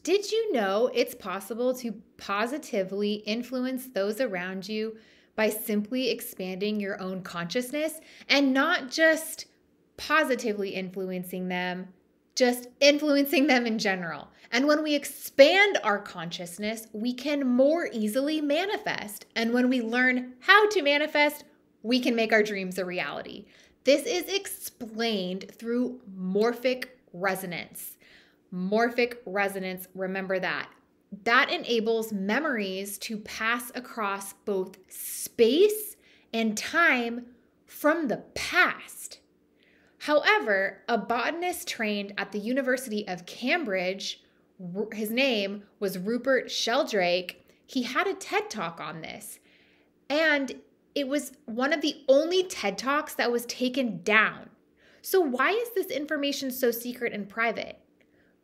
Did you know it's possible to positively influence those around you by simply expanding your own consciousness and not just positively influencing them, just influencing them in general? And when we expand our consciousness, we can more easily manifest. And when we learn how to manifest, we can make our dreams a reality. This is explained through morphic resonance. Morphic resonance, remember that. That enables memories to pass across both space and time from the past. However, a botanist trained at the University of Cambridge, his name was Rupert Sheldrake, he had a TED Talk on this. And it was one of the only TED Talks that was taken down. So why is this information so secret and private?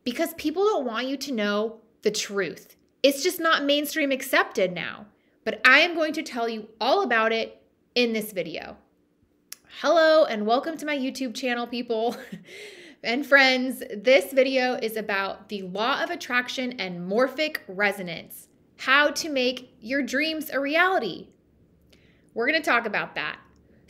Because people don't want you to know the truth. It's just not mainstream accepted now. But I am going to tell you all about it in this video. Hello and welcome to my YouTube channel, people and friends. This video is about the law of attraction and morphic resonance. How to make your dreams a reality. We're going to talk about that.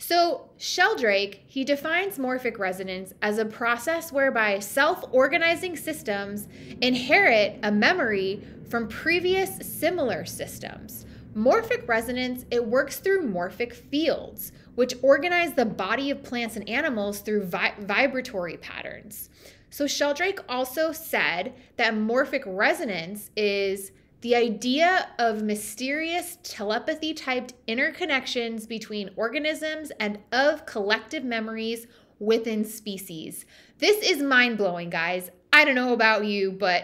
So Sheldrake, he defines morphic resonance as a process whereby self-organizing systems inherit a memory from previous similar systems. Morphic resonance, it works through morphic fields, which organize the body of plants and animals through vibratory patterns. So Sheldrake also said that morphic resonance is the idea of mysterious telepathy-typed interconnections between organisms and of collective memories within species. This is mind-blowing, guys. I don't know about you, but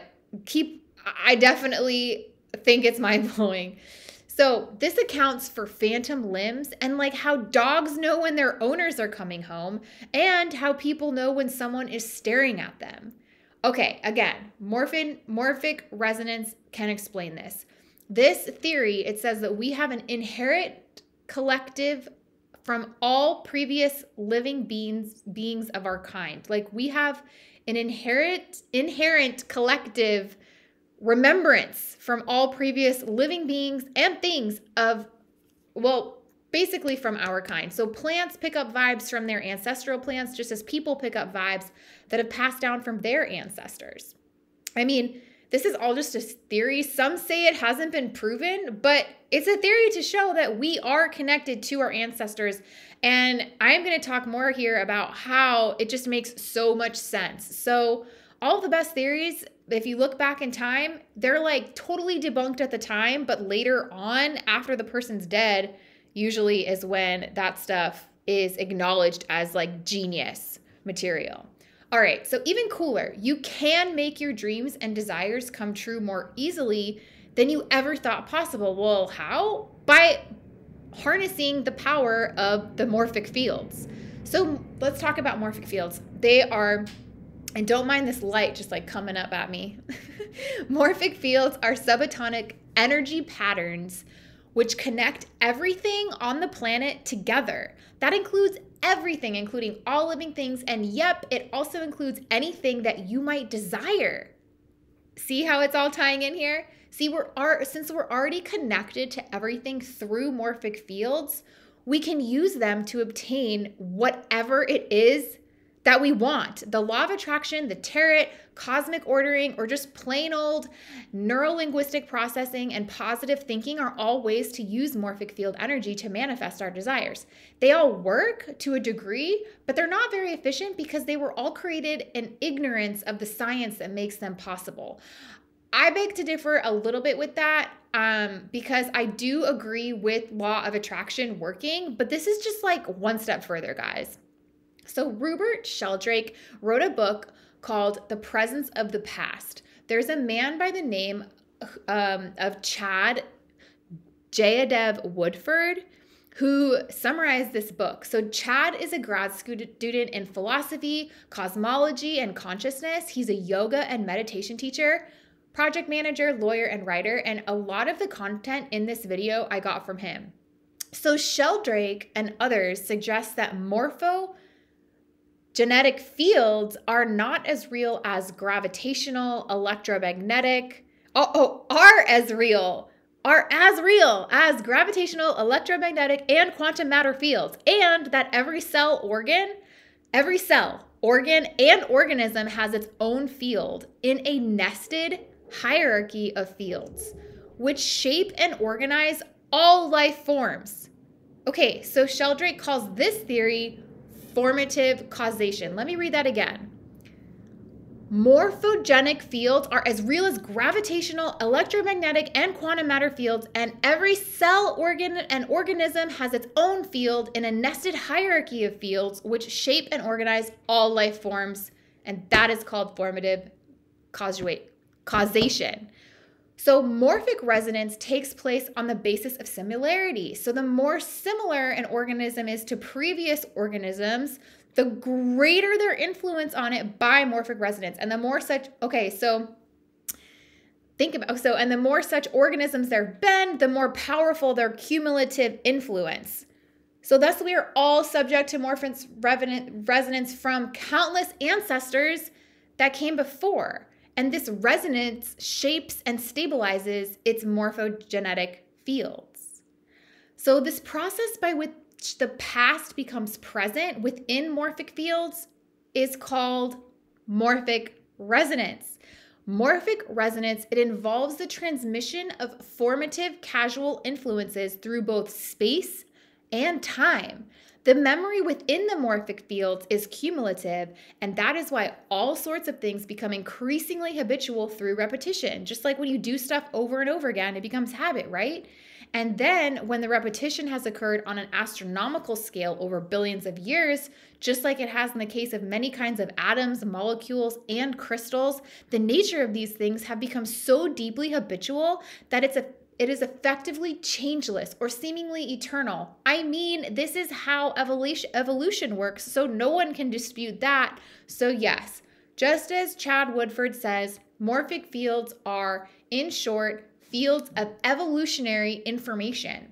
I definitely think it's mind-blowing. So this accounts for phantom limbs and like how dogs know when their owners are coming home and how people know when someone is staring at them. Okay, again, morphic resonance can explain this. This theory, it says that we have an inherent collective from all previous living beings of our kind. Like we have an inherent collective remembrance from all previous living beings and things of, well, basically from our kind. So plants pick up vibes from their ancestral plants, just as people pick up vibes that have passed down from their ancestors. I mean, this is all just a theory. Some say it hasn't been proven, but it's a theory to show that we are connected to our ancestors. And I'm going to talk more here about how it just makes so much sense. So all the best theories, if you look back in time, they're like totally debunked at the time, but later on, after the person's dead, usually is when that stuff is acknowledged as like genius material. All right, so even cooler, you can make your dreams and desires come true more easily than you ever thought possible. Well, how? By harnessing the power of the morphic fields. So let's talk about morphic fields. They are, and don't mind this light just like coming up at me. Morphic fields are subatomic energy patterns which connect everything on the planet together. That includes everything, including all living things, and yep, it also includes anything that you might desire. See how it's all tying in here? See, since we're already connected to everything through morphic fields, we can use them to obtain whatever it is that we want. The law of attraction, the tarot, cosmic ordering, or just plain old neuro-linguistic processing and positive thinking are all ways to use morphic field energy to manifest our desires. They all work to a degree, but they're not very efficient because they were all created in ignorance of the science that makes them possible. I beg to differ a little bit with that because I do agree with law of attraction working, but this is just like one step further, guys. So Rupert Sheldrake wrote a book called The Presence of the Past. There's a man by the name of Chad Jayadev Woodford who summarized this book. So Chad is a grad student in philosophy, cosmology, and consciousness. He's a yoga and meditation teacher, project manager, lawyer, and writer. And a lot of the content in this video I got from him. So Sheldrake and others suggest that genetic fields are not as real as gravitational, electromagnetic, are as real as gravitational, electromagnetic, and quantum matter fields, and that every cell, organ, and organism has its own field in a nested hierarchy of fields, which shape and organize all life forms. Okay, so Sheldrake calls this theory formative causation. Let me read that again. Morphogenic fields are as real as gravitational, electromagnetic, and quantum matter fields, and every cell, organ, and organism has its own field in a nested hierarchy of fields which shape and organize all life forms, and that is called formative causation. So morphic resonance takes place on the basis of similarity. So the more similar an organism is to previous organisms, the greater their influence on it by morphic resonance. And the more such, and the more such organisms there have been, the more powerful their cumulative influence. So thus we are all subject to morphic resonance from countless ancestors that came before. And this resonance shapes and stabilizes its morphogenetic fields. So this process by which the past becomes present within morphic fields is called morphic resonance. Morphic resonance, it involves the transmission of formative causal influences through both space and time. The memory within the morphic fields is cumulative, and that is why all sorts of things become increasingly habitual through repetition. Just like when you do stuff over and over again, it becomes habit, right? And then when the repetition has occurred on an astronomical scale over billions of years, just like it has in the case of many kinds of atoms, molecules, and crystals, the nature of these things have become so deeply habitual that it is effectively changeless or seemingly eternal. I mean, this is how evolution works, so no one can dispute that. So yes, just as Chad Woodford says, morphic fields are, in short, fields of evolutionary information.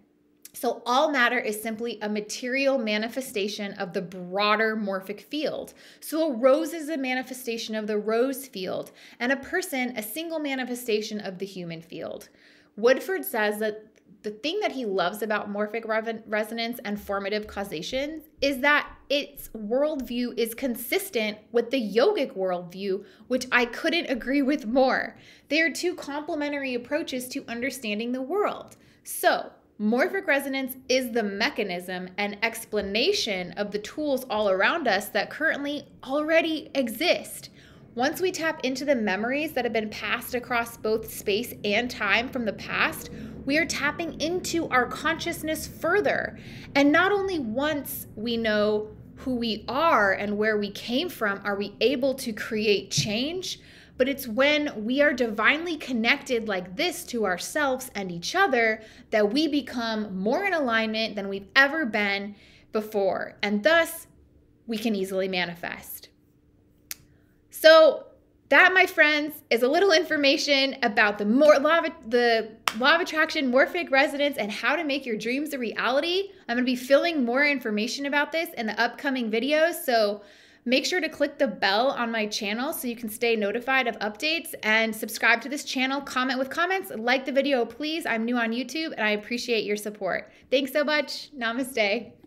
So all matter is simply a material manifestation of the broader morphic field. So a rose is a manifestation of the rose field, and a person a single manifestation of the human field. Woodford says that the thing that he loves about morphic resonance and formative causation is that its worldview is consistent with the yogic worldview, which I couldn't agree with more. They are two complementary approaches to understanding the world. So, morphic resonance is the mechanism and explanation of the tools all around us that currently already exist. Once we tap into the memories that have been passed across both space and time from the past, we are tapping into our consciousness further. And not only once we know who we are and where we came from, are we able to create change, but it's when we are divinely connected like this to ourselves and each other that we become more in alignment than we've ever been before. And thus, we can easily manifest. So that, my friends, is a little information about the law of attraction, morphic resonance, and how to make your dreams a reality. I'm going to be filling more information about this in the upcoming videos, so make sure to click the bell on my channel so you can stay notified of updates, and subscribe to this channel, comment with comments, like the video, please. I'm new on YouTube, and I appreciate your support. Thanks so much. Namaste.